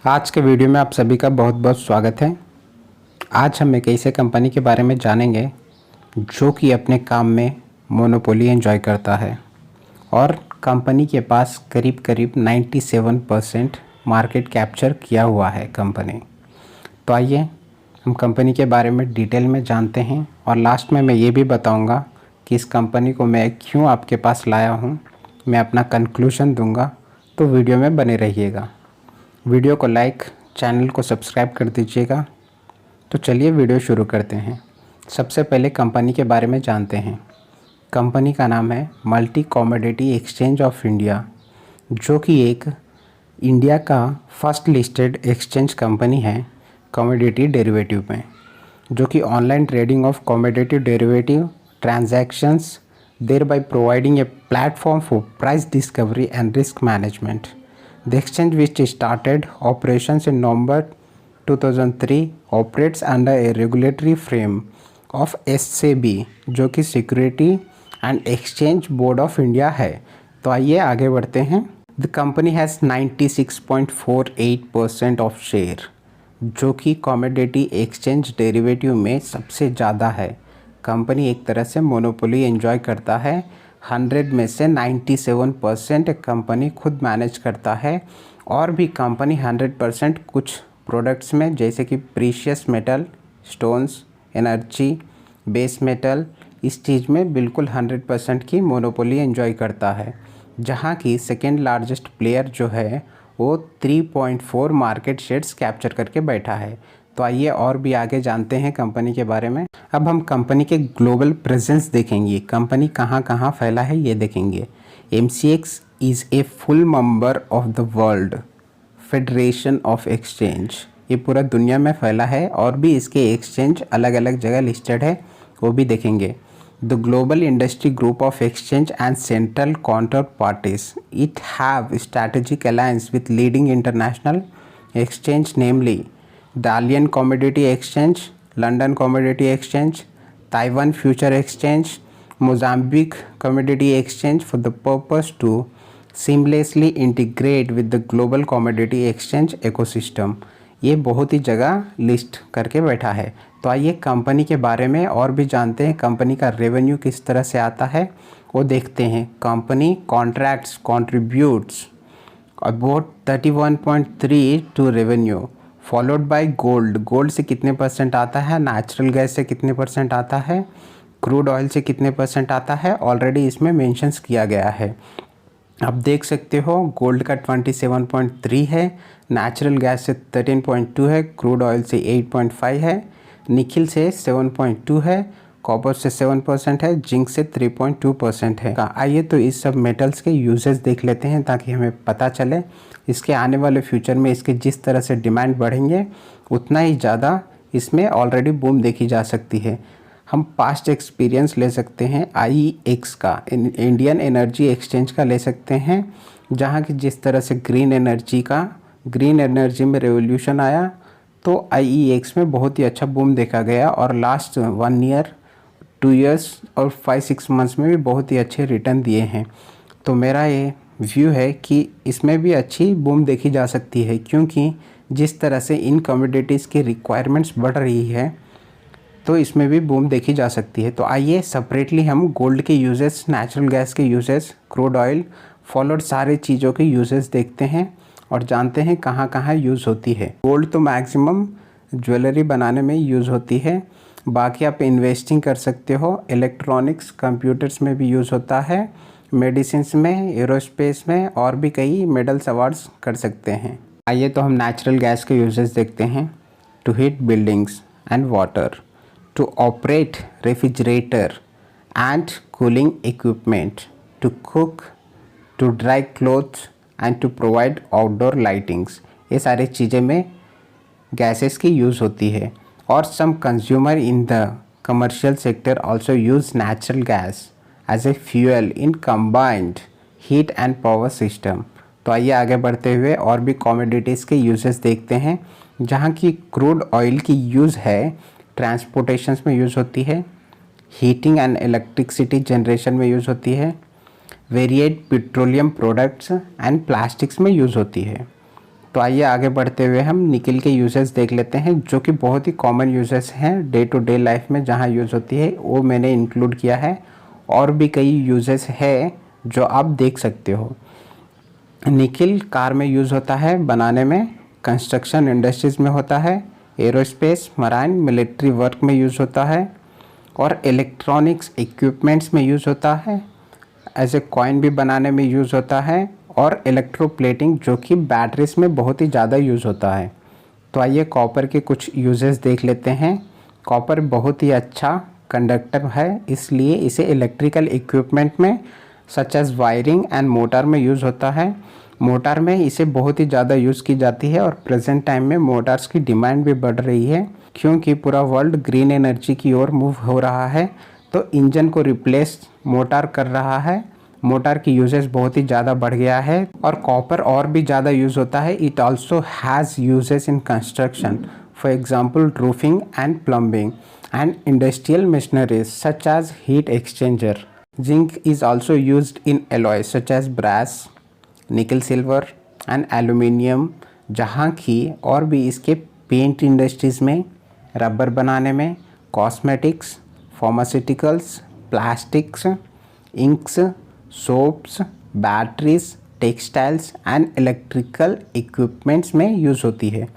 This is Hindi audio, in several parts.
आज के वीडियो में आप सभी का बहुत बहुत स्वागत है। आज हम एक ऐसे कंपनी के बारे में जानेंगे जो कि अपने काम में मोनोपोली एंजॉय करता है और कंपनी के पास करीब करीब 97% मार्केट कैप्चर किया हुआ है कंपनी। तो आइए हम कंपनी के बारे में डिटेल में जानते हैं और लास्ट में मैं ये भी बताऊंगा कि इस कंपनी को मैं क्यों आपके पास लाया हूँ। मैं अपना कंक्लूजन दूंगा, तो वीडियो में बने रहिएगा। वीडियो को लाइक, चैनल को सब्सक्राइब कर दीजिएगा। तो चलिए वीडियो शुरू करते हैं। सबसे पहले कंपनी के बारे में जानते हैं। कंपनी का नाम है multi commodity exchange of India, जो कि एक इंडिया का फर्स्ट लिस्टेड एक्सचेंज कंपनी है कमोडिटी डेरिवेटिव में, जो कि online trading of commodity derivative transactions thereby providing a platform for price discovery and risk management. The exchange, which started operations in November 2003, operates under a regulatory frame of SEBI, जो कि security and exchange board of India है। तो आइए आगे बढ़ते हैं। The company has 96.48% of share, जो कि कमोडिटी एक्सचेंज डेरिवेटिव में सबसे ज़्यादा है। कंपनी एक तरह से मोनोपोली एंजॉय करता है। 100 में से 97% कंपनी खुद मैनेज करता है और भी कंपनी 100% कुछ प्रोडक्ट्स में, जैसे कि precious metal, stones, energy, base metal, इस चीज़ में बिल्कुल 100% की मोनोपोली एंजॉय करता है। जहाँ की सेकेंड लार्जेस्ट प्लेयर जो है वो 3.4 मार्केट शेयर्स कैप्चर करके बैठा है। तो आइए और भी आगे जानते हैं कंपनी के बारे में। अब हम कंपनी के ग्लोबल प्रेजेंस देखेंगे, कंपनी कहाँ कहाँ फैला है ये देखेंगे। MCX is a full member of the world federation of exchange. ये पूरा दुनिया में फैला है और भी इसके एक्सचेंज अलग अलग जगह लिस्टेड है, वो भी देखेंगे। The global industry group of exchange and central counter parties, it have strategic alliance with leading international exchange, namely Dalian Commodity Exchange, London Commodity Exchange, Taiwan Future Exchange, Mozambique Commodity Exchange, for the purpose to seamlessly integrate with the global commodity exchange ecosystem। ये बहुत ही जगह लिस्ट करके बैठा है। तो आइए कंपनी के बारे में और भी जानते हैं। कंपनी का रेवेन्यू किस तरह से आता है वो देखते हैं। Company contracts contributes about 31.3 to revenue, followed by gold. Gold से कितने परसेंट आता है, नेचुरल गैस से कितने परसेंट आता है, क्रूड ऑयल से कितने परसेंट आता है, ऑलरेडी इसमें मेंशंस किया गया है। आप देख सकते हो गोल्ड का 27.3 है, नेचुरल गैस से 13.2 है, क्रूड ऑयल से 8.5 है, निकिल से 7.2 है, कॉपर से 7% है, जिंक से 3.2% है। आइए तो इस सब मेटल्स के यूजेस देख लेते हैं ताकि हमें पता चले इसके आने वाले फ्यूचर में इसके जिस तरह से डिमांड बढ़ेंगे उतना ही ज़्यादा इसमें ऑलरेडी बूम देखी जा सकती है। हम पास्ट एक्सपीरियंस ले सकते हैं IEX का, इंडियन एनर्जी एक्सचेंज का ले सकते हैं, जहाँ की जिस तरह से ग्रीन एनर्जी में रेवोल्यूशन आया तो IEX में बहुत ही अच्छा बूम देखा गया और लास्ट 1 ईयर 2 इयर्स और 5-6 मंथ्स में भी बहुत ही अच्छे रिटर्न दिए हैं। तो मेरा ये व्यू है कि इसमें भी अच्छी बूम देखी जा सकती है, क्योंकि जिस तरह से इन कमोडिटीज़ की रिक्वायरमेंट्स बढ़ रही है तो इसमें भी बूम देखी जा सकती है। तो आइए सेपरेटली हम गोल्ड के यूजेस, नेचुरल गैस के यूजेस, क्रूड ऑयल फॉलोड सारे चीज़ों के यूजेस देखते हैं और जानते हैं कहाँ कहाँ यूज़ होती है। गोल्ड तो मैक्सिमम ज्वेलरी बनाने में यूज़ होती है, बाकी आप इन्वेस्टिंग कर सकते हो, इलेक्ट्रॉनिक्स कंप्यूटर्स में भी यूज़ होता है, मेडिसिन्स में, एरोस्पेस में और भी कई मेडल्स अवार्ड्स कर सकते हैं। आइए तो हम नेचुरल गैस के यूजेस देखते हैं। To heat buildings and water, to operate refrigerator and cooling equipment, to cook, to dry clothes and to provide outdoor lightings. ये सारी चीज़ें में गैसेस की यूज़ होती है। और some consumer in the commercial sector also use natural gas as a fuel in combined heat and power system. तो आइए आगे बढ़ते हुए और भी कमोडिटीज़ के यूजेस देखते हैं। जहाँ की क्रूड ऑयल की यूज़ है ट्रांसपोर्टेशंस में यूज़ होती है, हीटिंग एंड इलेक्ट्रिसिटी जनरेशन में यूज़ होती है, variate petroleum products and plastics में यूज़ होती है। तो आइए आगे बढ़ते हुए हम निकिल के यूजेस देख लेते हैं, जो कि बहुत ही कॉमन यूजेस हैं डे टू डे लाइफ में जहाँ यूज़ होती है, वो मैंने इंक्लूड किया है। और भी कई यूजेस है जो आप देख सकते हो। निकिल कार में यूज़ होता है बनाने में, कंस्ट्रक्शन इंडस्ट्रीज़ में होता है, एरोस्पेस, मराइन, मिलिट्री वर्क में यूज़ होता है, और इलेक्ट्रॉनिक्स इक्विपमेंट्स में यूज़ होता है। एज ए कॉइन भी बनाने में यूज़ होता है, और इलेक्ट्रोप्लेटिंग जो कि बैटरीज में बहुत ही ज़्यादा यूज़ होता है। तो आइए कॉपर के कुछ यूजेस देख लेते हैं। कॉपर बहुत ही अच्छा कंडक्टर है, इसलिए इसे इलेक्ट्रिकल इक्विपमेंट में such as wiring and motor में यूज़ होता है। मोटर में इसे बहुत ही ज़्यादा यूज़ की जाती है, और प्रेजेंट टाइम में मोटर्स की डिमांड भी बढ़ रही है, क्योंकि पूरा वर्ल्ड ग्रीन एनर्जी की ओर मूव हो रहा है। तो इंजन को रिप्लेस मोटर कर रहा है, मोटर की यूजेस बहुत ही ज़्यादा बढ़ गया है। और कॉपर और भी ज़्यादा यूज़ होता है। It also has uses in construction, for example roofing and plumbing and industrial machineries such as heat exchanger. Zinc is also used in alloy such as brass, nickel, silver and aluminium, जहाँ की और भी इसके पेंट इंडस्ट्रीज़ में, रबर बनाने में, cosmetics, pharmaceuticals, plastics, inks, soaps, batteries, textiles and electrical equipments में यूज़ होती है।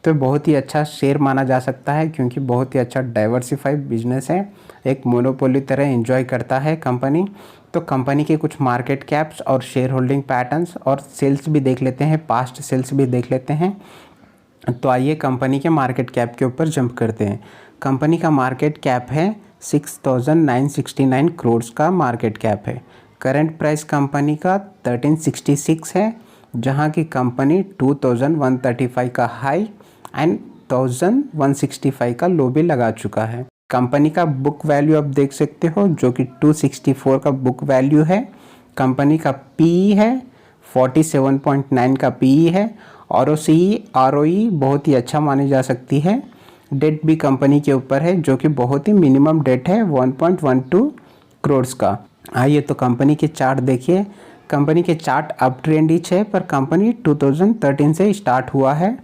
तो बहुत ही अच्छा शेयर माना जा सकता है, क्योंकि बहुत ही अच्छा डाइवर्सिफाइड बिजनेस है, एक मोनोपोली तरह एंजॉय करता है कंपनी। तो कंपनी के कुछ मार्केट कैप्स और शेयर होल्डिंग पैटर्न्स और सेल्स भी देख लेते हैं, पास्ट सेल्स भी देख लेते हैं। तो आइए कंपनी के मार्केट कैप के ऊपर जंप करते हैं। कंपनी का मार्केट कैप है 6,969 करोड़ का मार्केट कैप है। करंट प्राइस कंपनी का 1366 है, जहां की कंपनी 2135 का हाई एंड 1165 का लो भी लगा चुका है। कंपनी का बुक वैल्यू आप देख सकते हो, जो कि 264 का बुक वैल्यू है। कंपनी का पीई है 47.9 का पीई है। आरओई बहुत ही अच्छा मानी जा सकती है। डेट भी कंपनी के ऊपर है, जो कि बहुत ही मिनिमम डेट है 1.12 करोड़ का। आइए तो कंपनी के चार्ट देखिए। कंपनी के चार्ट अप ट्रेंडिश है, पर कंपनी 2013 से स्टार्ट हुआ है।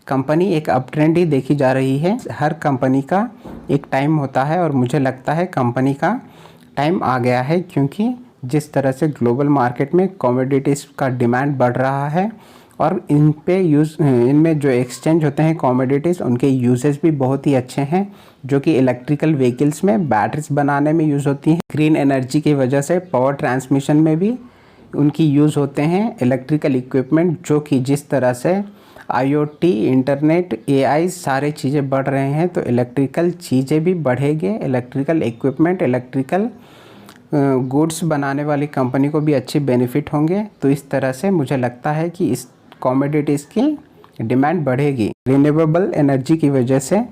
कंपनी एक अप ट्रेंड ही देखी जा रही है। हर कंपनी का एक टाइम होता है, और मुझे लगता है कंपनी का टाइम आ गया है, क्योंकि जिस तरह से ग्लोबल मार्केट में कमोडिटीज़ का डिमांड बढ़ रहा है, और इनमें जो एक्सचेंज होते हैं कमोडिटीज़, उनके यूजेस भी बहुत ही अच्छे हैं, जो कि इलेक्ट्रिकल व्हीकल्स में बैटरीज बनाने में यूज़ होती हैं। ग्रीन एनर्जी की वजह से पावर ट्रांसमिशन में भी उनकी यूज़ होते हैं इलेक्ट्रिकल इक्विपमेंट, जो कि जिस तरह से आईओटी, इंटरनेट, एआई सारे चीज़ें बढ़ रहे हैं, तो इलेक्ट्रिकल चीज़ें भी बढ़ेंगे। इलेक्ट्रिकल इक्विपमेंट, इलेक्ट्रिकल गुड्स बनाने वाली कंपनी को भी अच्छे बेनिफिट होंगे। तो इस तरह से मुझे लगता है कि इस कमोडिटीज़ की डिमांड बढ़ेगी। रिन्यूएबल एनर्जी की वजह से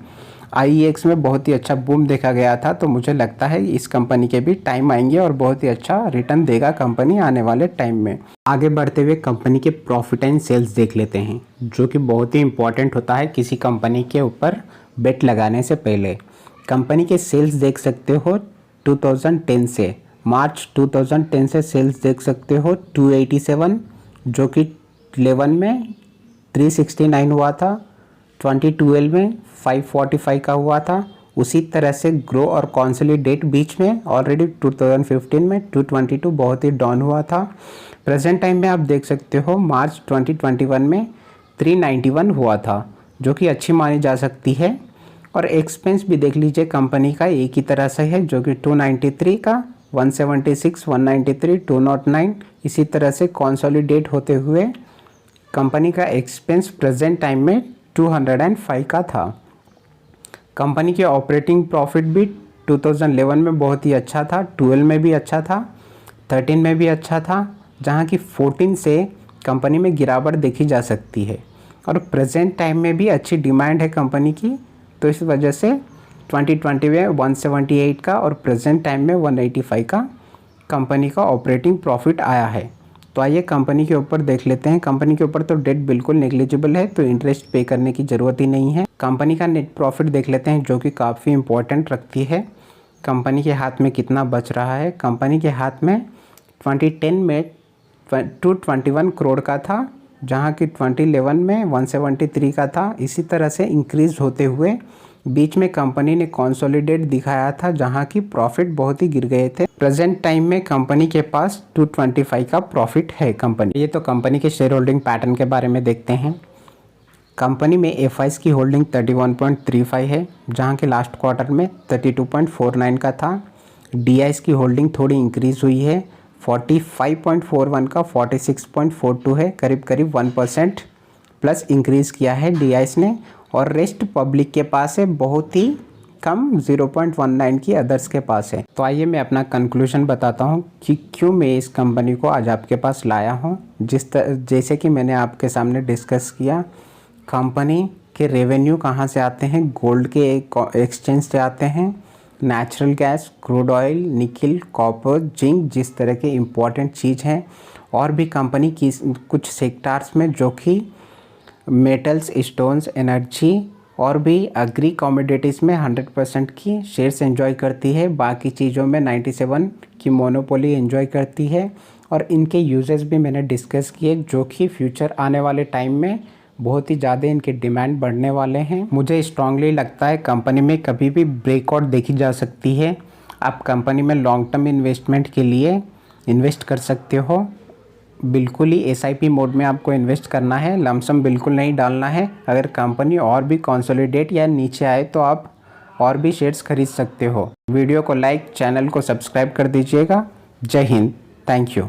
आईईएक्स में बहुत ही अच्छा बूम देखा गया था, तो मुझे लगता है इस कंपनी के भी टाइम आएंगे और बहुत ही अच्छा रिटर्न देगा कंपनी आने वाले टाइम में। आगे बढ़ते हुए कंपनी के प्रॉफिट एंड सेल्स देख लेते हैं, जो कि बहुत ही इंपॉर्टेंट होता है किसी कंपनी के ऊपर बेट लगाने से पहले। कंपनी के सेल्स देख सकते हो 2010 से, मार्च 2010 से सेल्स देख सकते हो 287, जो कि 11 में 369 हुआ था, 2012 में 545 का हुआ था। उसी तरह से ग्रो और कॉन्सोलिडेट बीच में ऑलरेडी 2015 में 222 बहुत ही डाउन हुआ था। प्रेजेंट टाइम में आप देख सकते हो मार्च 2021 में 391 हुआ था, जो कि अच्छी मानी जा सकती है। और एक्सपेंस भी देख लीजिए कंपनी का एक ही तरह से है, जो कि 293 का, 176, 193, 209, इसी तरह से कॉन्सोलिडेट होते हुए कंपनी का एक्सपेंस प्रेजेंट टाइम में 205 का था। कंपनी के ऑपरेटिंग प्रॉफिट भी 2011 में बहुत ही अच्छा था, 12 में भी अच्छा था, 13 में भी अच्छा था, जहां की 14 से कंपनी में गिरावट देखी जा सकती है। और प्रेजेंट टाइम में भी अच्छी डिमांड है कंपनी की, तो इस वजह से 2020 में 178 का और प्रेजेंट टाइम में 185 का कंपनी का ऑपरेटिंग प्रॉफिट आया है। तो आइए कंपनी के ऊपर देख लेते हैं। कंपनी के ऊपर तो डेट बिल्कुल नेग्लिजिबल है, तो इंटरेस्ट पे करने की ज़रूरत ही नहीं है। कंपनी का नेट प्रॉफिट देख लेते हैं, जो कि काफ़ी इंपॉर्टेंट रखती है। कंपनी के हाथ में कितना बच रहा है। कंपनी के हाथ में 2010 में 221 करोड़ का था, जहाँ कि 2011 में 173 का था। इसी तरह से इंक्रीज होते हुए बीच में कंपनी ने कंसोलिडेट दिखाया था, जहाँ की प्रॉफिट बहुत ही गिर गए थे। प्रेजेंट टाइम में कंपनी के पास 225 का प्रॉफिट है कंपनी। ये तो कंपनी के शेयर होल्डिंग पैटर्न के बारे में देखते हैं। कंपनी में एफआईस की होल्डिंग 31.35 है, जहां के लास्ट क्वार्टर में 32.49 का था। डीआईएस की होल्डिंग थोड़ी इंक्रीज हुई है, 45.41 का 46.42 है, करीब करीब 1% प्लस इंक्रीज़ किया है डीआईएस ने। और रेस्ट पब्लिक के पास है, बहुत ही कम 0.19 की अदर्स के पास है। तो आइए मैं अपना कंक्लूजन बताता हूँ कि क्यों मैं इस कंपनी को आज आपके पास लाया हूँ। जैसे कि मैंने आपके सामने डिस्कस किया, कंपनी के रेवेन्यू कहाँ से आते हैं? गोल्ड के एक्सचेंज से आते हैं, natural gas, crude oil, nickel, copper, zinc, जिस तरह के इम्पॉर्टेंट चीज़ हैं। और भी कंपनी की कुछ सेक्टर्स में जो कि मेटल्स, स्टोन्स, एनर्जी और भी एग्री कमोडिटीज़ में 100% की शेयर्स एंजॉय करती है। बाकी चीज़ों में 97 की मोनोपोली एंजॉय करती है। और इनके यूजेस भी मैंने डिस्कस किए, जो कि फ्यूचर आने वाले टाइम में बहुत ही ज़्यादा इनके डिमांड बढ़ने वाले हैं। मुझे स्ट्रांगली लगता है कंपनी में कभी भी ब्रेकआउट देखी जा सकती है। आप कंपनी में लॉन्ग टर्म इन्वेस्टमेंट के लिए इन्वेस्ट कर सकते हो। बिल्कुल ही एसआईपी मोड में आपको इन्वेस्ट करना है, लमसम बिल्कुल नहीं डालना है। अगर कंपनी और भी कंसोलिडेट या नीचे आए तो आप और भी शेयर्स खरीद सकते हो। वीडियो को लाइक, चैनल को सब्सक्राइब कर दीजिएगा। जय हिंद, थैंक यू।